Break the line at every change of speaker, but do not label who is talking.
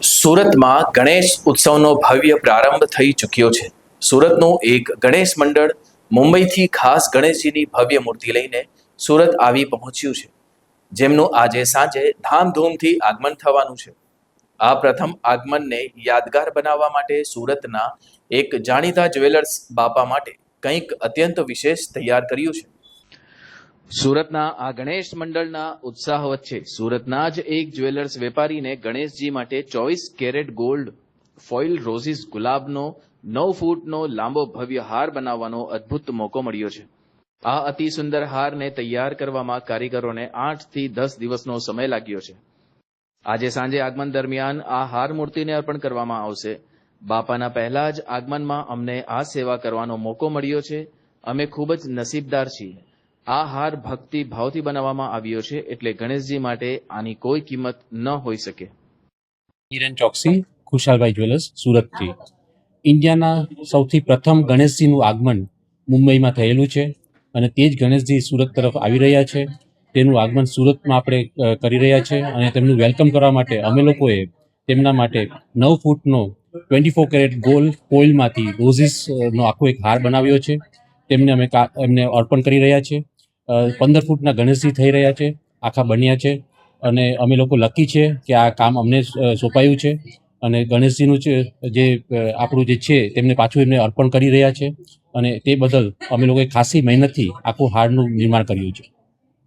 સુરતમાં ગણેશ ઉત્સવનો ભવ્ય પ્રારંભ થઈ ચૂક્યો છે. સુરતનું એક ગણેશ મંડળ મુંબઈથી ખાસ ગણેશજીની ભવ્ય મૂર્તિ લઈને સુરત આવી પહોંચ્યું છે, જેમનું આજે સાંજે ધામધૂમથી આગમન થવાનું છે. આ પ્રથમ આગમનને યાદગાર બનાવવા માટે સુરતના એક જાણીતા જ્વેલર્સ બાપા માટે કંઈક અત્યંત વિશેષ તૈયાર કર્યું છે. સુરતના આ ગણેશ મંડળના ઉત્સાહ વચ્ચે સુરતના જ એક જ્વેલર્સ વેપારીને ગણેશજી માટે 24 કેરેટ ગોલ્ડ ફોઇલ રોઝિસ ગુલાબનો 9 ફૂટનો લાંબો ભવ્ય હાર બનાવવાનો અદ્ભુત મોકો મળ્યો છે. આ અતિ સુંદર હારને તૈયાર કરવામાં કારીગરોને 8 થી 10 દિવસનો સમય લાગ્યો છે. આજે સાંજે આગમન દરમિયાન આ હાર મૂર્તિને અર્પણ કરવામાં આવશે. બાપાના પહેલા જ આગમનમાં અમને આ સેવા કરવાનો મોકો મળ્યો છે. અમે ખૂબ જ નસીબદાર છીએ. આ હાર ભક્તિ ભાવથી બનાવવામાં આવ્યો છે, એટલે ગણેશજી માટે આની કોઈ કિંમત ન હોઈ શકે.
હિરેન ચોકસી, ખુશાલભાઈ જ્વેલર્સ, સુરતથી. ઇન્ડિયાના સૌથી પ્રથમ ગણેશજીનું આગમન મુંબઈમાં થયેલું છે અને તે જ ગણેશજી સુરત તરફ આવી રહ્યા છે. તેનું આગમન સુરતમાં આપણે કરી રહ્યા છે અને તેમનું વેલકમ કરવા માટે અમે લોકોએ તેમના માટે 9 ફૂટનો 24 કેરેટ ગોલ્ડ ફોઇલમાંથી રોઝિસનો આખો એક હાર બનાવ્યો છે. તેમને અમે એમને અર્પણ કરી રહ્યા છીએ. 15 ફૂટના ગણેશજી થઈ રહ્યા છે, આખા બન્યા છે અને અમે લોકો લકી છે કે આ કામ અમને સોંપાયું છે અને ગણેશજીનું જે આપણું જે છે તેમને પાછું એમને અર્પણ કરી રહ્યા છે અને તે બદલ અમે લોકોએ ખાસી મહેનતથી આખું હારનું નિર્માણ કર્યું છે.